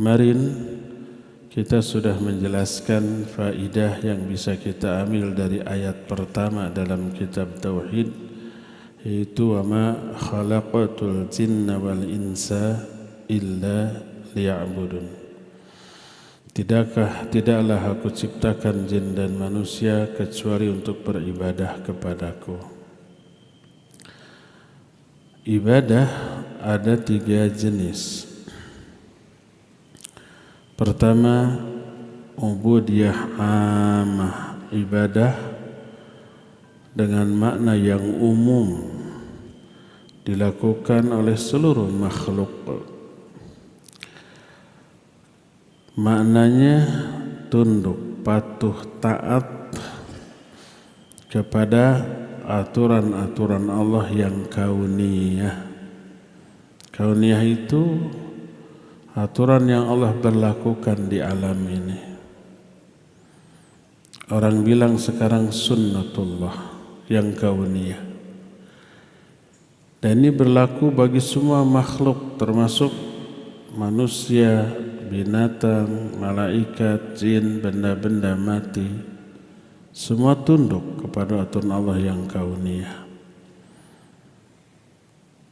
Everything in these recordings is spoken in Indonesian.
Kemarin kita sudah menjelaskan faidah yang bisa kita ambil dari ayat pertama dalam kitab Tauhid, yaitu wa ma khalaqatul jinna wal insa illa liya'budun. Tidaklah aku ciptakan jin dan manusia kecuali untuk beribadah kepadaku. Ibadah ada 3 jenis. Pertama, ubudiyah amah, ibadah dengan makna yang umum dilakukan oleh seluruh makhluk. Maknanya tunduk, patuh, taat kepada aturan-aturan Allah yang kauniyah. Kauniyah itu aturan yang Allah berlakukan di alam ini. Orang bilang sekarang sunnatullah yang kauniyah. Dan ini berlaku bagi semua makhluk, termasuk manusia, binatang, malaikat, jin, benda-benda mati. Semua tunduk kepada aturan Allah yang kauniyah.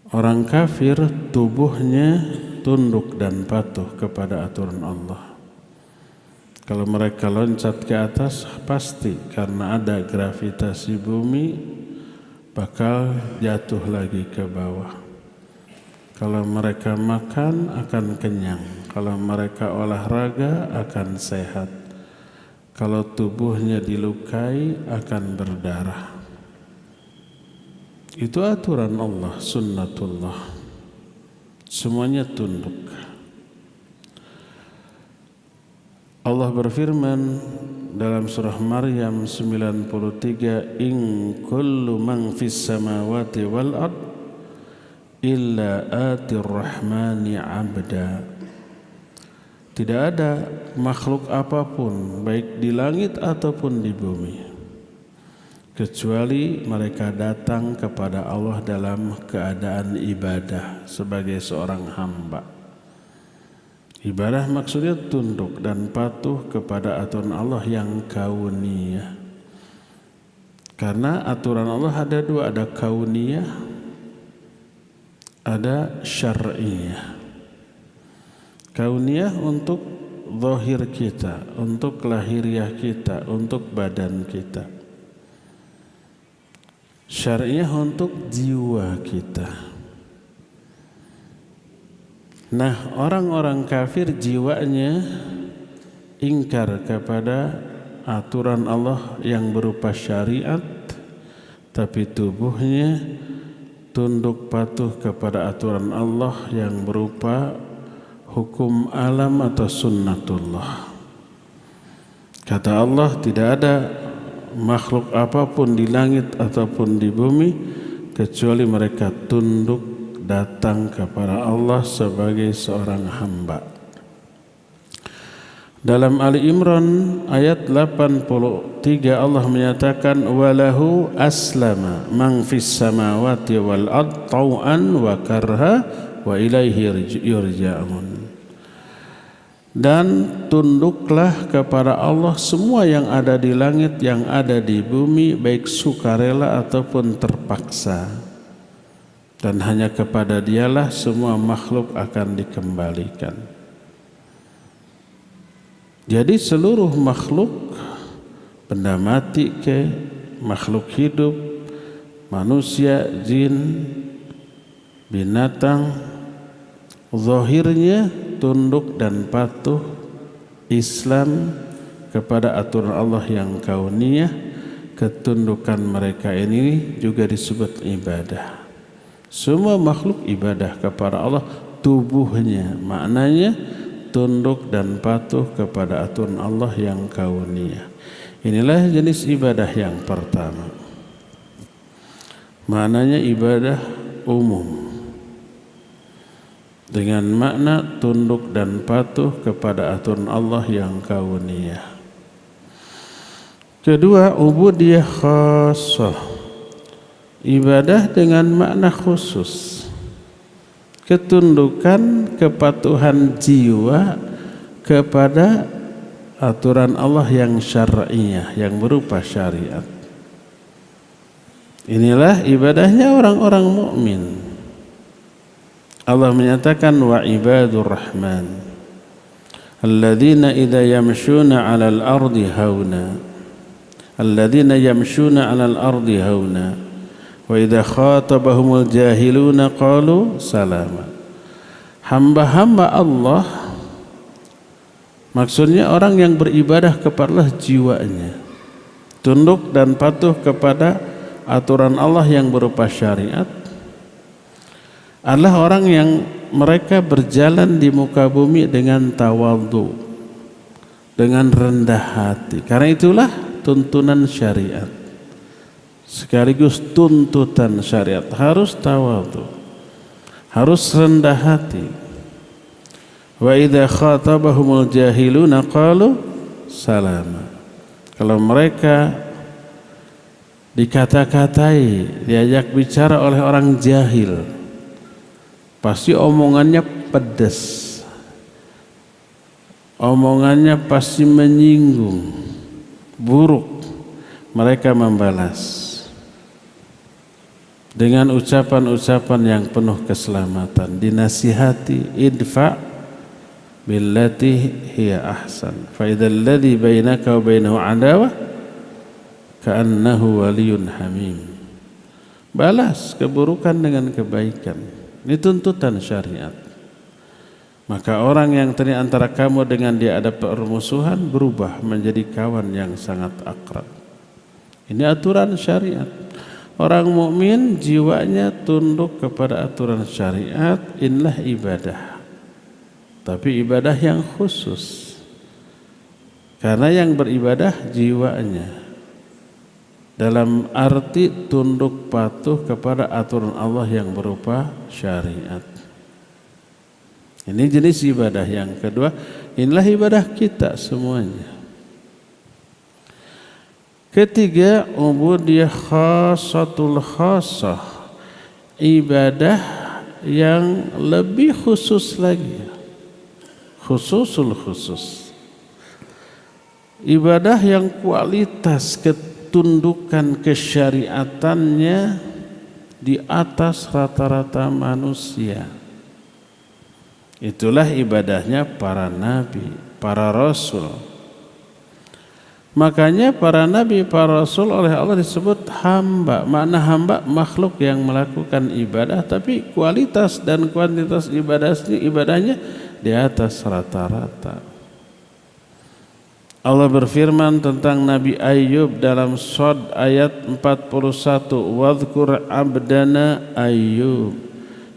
Orang kafir tubuhnya tunduk dan patuh kepada aturan Allah. Kalau mereka loncat ke atas, pasti karena ada gravitasi bumi bakal jatuh lagi ke bawah. Kalau mereka makan akan kenyang, kalau mereka olahraga akan sehat, kalau tubuhnya dilukai akan berdarah. Itu aturan Allah, sunnatullah. Semuanya tunduk. Allah berfirman dalam surah Maryam 93, in kullu man fis samawati wal ard illa atir rahmani abda. Tidak ada makhluk apapun baik di langit ataupun di bumi kecuali mereka datang kepada Allah dalam keadaan ibadah sebagai seorang hamba. Ibadah maksudnya tunduk dan patuh kepada aturan Allah yang kauniyah. Karena aturan Allah ada 2, ada kauniyah, ada syar'iyah. Kauniyah untuk zahir kita, untuk lahiriah kita, untuk badan kita. Syariah untuk jiwa kita. Nah, orang-orang kafir jiwanya ingkar kepada aturan Allah yang berupa syariat, tapi tubuhnya tunduk patuh kepada aturan Allah yang berupa hukum alam atau sunnatullah. Kata Allah, tidak ada makhluk apapun di langit ataupun di bumi kecuali mereka tunduk datang kepada Allah sebagai seorang hamba. Dalam Ali Imran ayat 83 Allah menyatakan walahu aslama man fis samawati wal ard tau'an wa karha wa ilaihi yurja'un. Dan tunduklah kepada Allah semua yang ada di langit, yang ada di bumi, baik sukarela ataupun terpaksa. Dan hanya kepada Dialah semua makhluk akan dikembalikan. Jadi seluruh makhluk, benda mati ke, makhluk hidup, manusia, jin, binatang, zahirnya tunduk dan patuh Islam kepada aturan Allah yang kauniyah. Ketundukan mereka ini juga disebut ibadah. Semua makhluk ibadah kepada Allah, tubuhnya maknanya tunduk dan patuh kepada aturan Allah yang kauniyah. Inilah jenis ibadah yang pertama. Maknanya ibadah umum dengan makna tunduk dan patuh kepada aturan Allah yang kauniyah. Kedua, ubudiyah khassah, ibadah dengan makna khusus. ketundukan, kepatuhan jiwa kepada aturan Allah yang syar'iyah, yang berupa syariat. Inilah ibadahnya orang-orang mukmin. Allah menyatakan wa ibadur rahman alladzina idza yamshuna 'alal ardi hauna alladzina yamshuna 'alal ardi hauna wa idza khatabahumul jahiluna qalu salama. Hamba-hamba Allah, maksudnya orang yang beribadah kepada jiwanya, tunduk dan patuh kepada aturan Allah yang berupa syariat, adalah orang yang mereka berjalan di muka bumi dengan tawadhu, dengan rendah hati. Karena itulah tuntunan syariat, sekaligus tuntutan syariat, harus tawadhu, harus rendah hati. Wa idza khatabahumul jahiluna qalu salama. Kalau mereka dikata-katai, diajak bicara oleh orang jahil, pasti omongannya pedas, omongannya pasti menyinggung, buruk. Mereka membalas dengan ucapan-ucapan yang penuh keselamatan, dinasihati, idfa billati hiya ahsan fa idzal ladzi bainaka wa bainahu adawah ka'annahu waliyyun hamim. Balas keburukan dengan kebaikan. Ini tuntutan syariat. Maka orang yang tadi antara kamu dengan dia ada permusuhan berubah menjadi kawan yang sangat akrab. Ini aturan syariat. Orang mukmin jiwanya tunduk kepada aturan syariat. Inilah ibadah. Tapi ibadah yang khusus. Karena yang beribadah jiwanya, dalam arti tunduk patuh kepada aturan Allah yang berupa syariat. Ini jenis ibadah yang kedua. Inilah ibadah kita semuanya. Ketiga, ubudiyah khasatul khasah, ibadah yang lebih khusus lagi, khususul khusus, ibadah yang kualitas ketundukan kesyariatannya di atas rata-rata manusia. Itulah ibadahnya para nabi, para rasul. Makanya para nabi, para rasul oleh Allah disebut hamba. Makna hamba makhluk yang melakukan ibadah, tapi kualitas dan kuantitas ibadahnya di atas rata-rata. Allah berfirman tentang Nabi Ayyub dalam Shad ayat 41, wadhkur abdana Ayyub,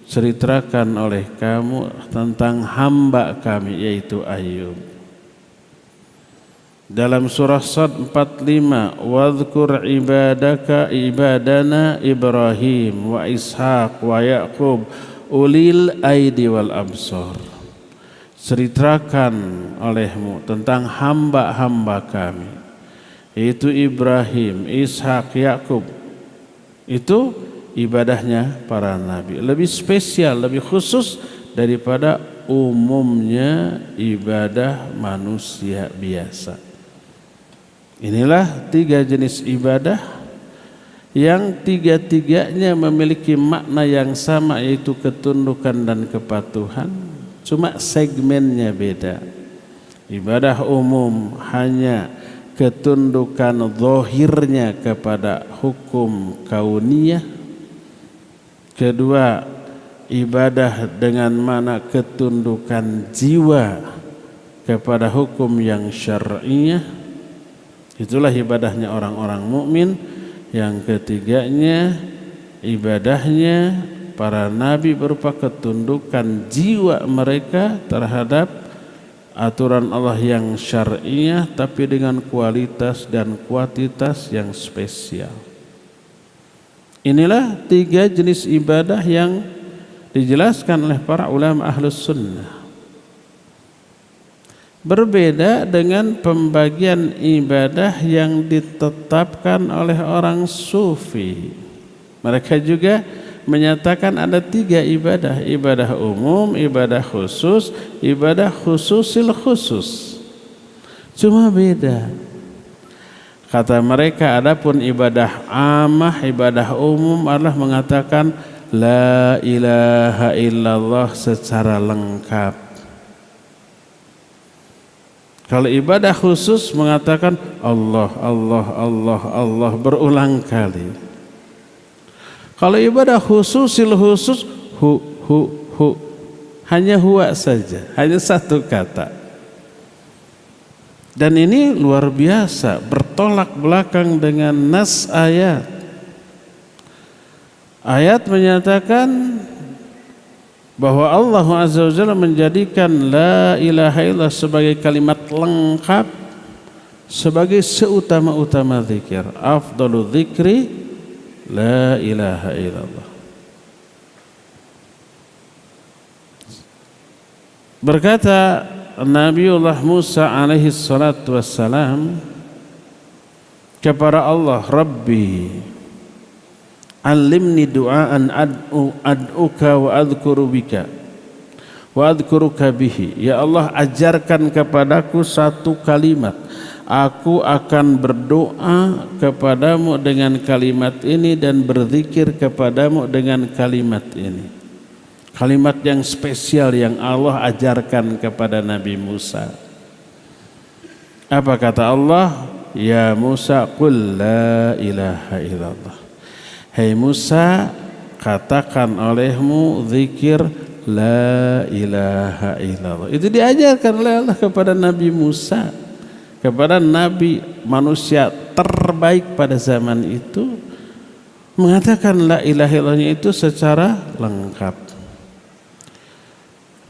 ceritakan oleh kamu tentang hamba kami yaitu Ayyub. Dalam surah Shad 45, wadhkur ibadana Ibrahim wa Ishaq wa Yaqub ulil aidi wal absar. Ceritakan olehmu tentang hamba-hamba kami, yaitu Ibrahim, Ishak, Yakub. Itu ibadahnya para nabi, lebih spesial, lebih khusus daripada umumnya ibadah manusia biasa. Inilah tiga jenis ibadah yang tiga-tiganya memiliki makna yang sama, yaitu ketundukan dan kepatuhan. Cuma segmennya beda. Ibadah umum hanya ketundukan zahirnya kepada hukum kauniyah. Kedua, ibadah dengan mana ketundukan jiwa kepada hukum yang syar'iyah. Itulah ibadahnya orang-orang mukmin. Yang ketiganya, ibadahnya para nabi berupa ketundukan jiwa mereka terhadap aturan Allah yang syar'iyah, tapi dengan kualitas dan kuantitas yang spesial. Inilah tiga jenis ibadah yang dijelaskan oleh para ulama ahlus sunnah. Berbeda dengan pembagian ibadah yang ditetapkan oleh orang sufi. Mereka juga menyatakan ada 3 ibadah, ibadah umum, ibadah khusus, ibadah khususil khusus. Cuma beda. Kata mereka adapun ibadah amah, ibadah umum adalah mengatakan la ilaha illallah secara lengkap. Kalau ibadah khusus mengatakan Allah, Allah, Allah, Allah berulang kali. Kalau ibadah khususil khusus hu hanya huwa saja, hanya satu kata. Dan ini luar biasa, bertolak belakang dengan nas ayat. Ayat menyatakan bahwa Allah Azza wa Jalla menjadikan la ilaha illallah sebagai kalimat lengkap, sebagai seutama-utama zikir. Afdalu dzikri la ilaha illallah. Berkata Nabiullah Musa alaihi salatu wassalam kepada Allah, Rabbi alimni du'aan ad'uka wa adhkuru bika wa adhkuruka bihi. Ya Allah, ajarkan kepadaku satu kalimat, aku akan berdoa kepadamu dengan kalimat ini dan berzikir kepadamu dengan kalimat ini. Kalimat yang spesial yang Allah ajarkan kepada Nabi Musa. Apa kata Allah? Ya Musa, qul la ilaha illallah. Hai Musa, katakan olehmu zikir la ilaha illallah. Itu diajarkan oleh Allah kepada Nabi Musa, kepada Nabi manusia terbaik pada zaman itu, mengatakan la ilaha illallah itu secara lengkap.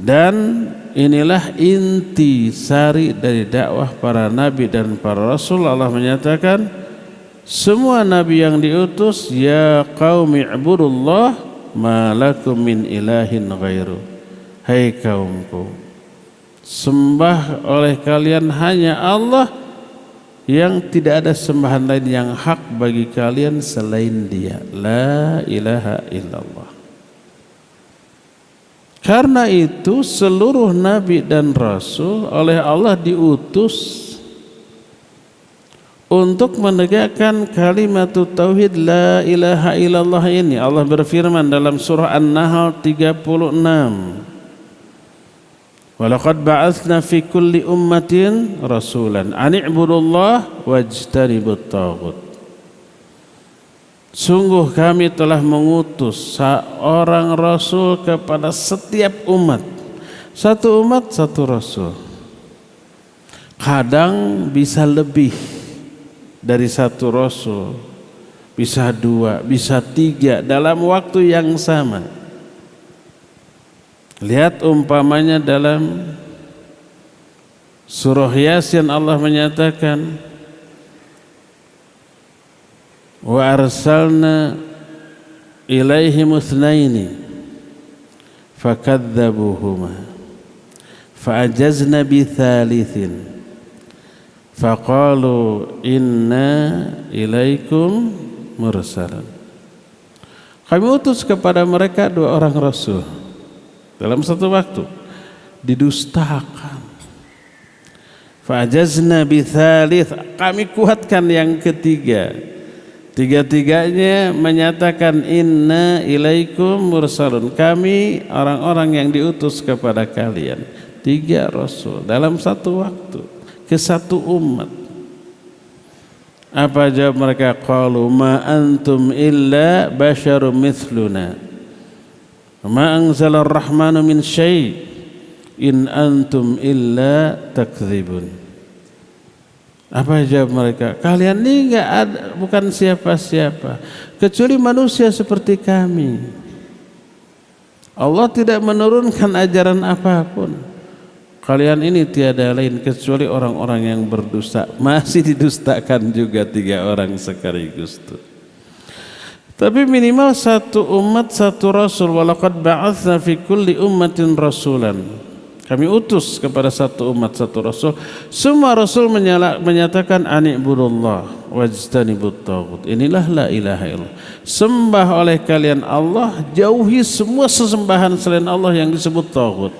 Dan inilah inti sari dari dakwah para nabi dan para rasul. Allah menyatakan semua nabi yang diutus, ya qaumi ibudullah ma lakum min ilahin ghairu. Hai kaumku, sembah oleh kalian hanya Allah yang tidak ada sembahan lain yang hak bagi kalian selain Dia. La ilaha illallah. Karena itu seluruh nabi dan rasul oleh Allah diutus untuk menegakkan kalimat tauhid la ilaha illallah ini. Allah berfirman dalam surah An-Nahl 36, walaqad ba'atsna fi kulli ummatin rasulan an i'budullah wajtanibut taghut. Sungguh kami telah mengutus seorang rasul kepada setiap umat. Satu umat satu rasul. Kadang bisa lebih dari satu rasul, bisa 2, bisa 3 dalam waktu yang sama. Lihat umpamanya dalam surah Yasin, Allah menyatakan wa arsalna ilaihim itsnaini fakadzabuhuma faajazna bi tsalitsin faqalu inna ilaikum mursalun. Kami utus kepada mereka 2 orang rasul dalam satu waktu, didustakan. Faajazna bi tsalits, kami kuatkan yang ketiga. Tiga-tiganya menyatakan inna ilaikum mursalun, kami orang-orang yang diutus kepada kalian. 3 rasul dalam satu waktu ke satu umat. Apa jawab mereka? Qalu ma antum illa basyarum mithluna ma anzalar rahmanu min syai' in antum illa takdzibun. Apa jawab mereka? Kalian ini enggak ada, bukan siapa-siapa kecuali manusia seperti kami. Allah tidak menurunkan ajaran apapun. Kalian ini tiada lain kecuali orang-orang yang berdusta. Masih didustakan juga 3 orang sekaligus tuh. Tapi minimal satu umat satu rasul. Walaqad ba'atsna fi kulli ummatin rasulan. Kami utus kepada satu umat, satu rasul. Semua rasul menyatakan ani'budullah wajtanibut taghut. Inilah la ilaha illallah. Sembah oleh kalian Allah, jauhi semua sesembahan selain Allah yang disebut taghut.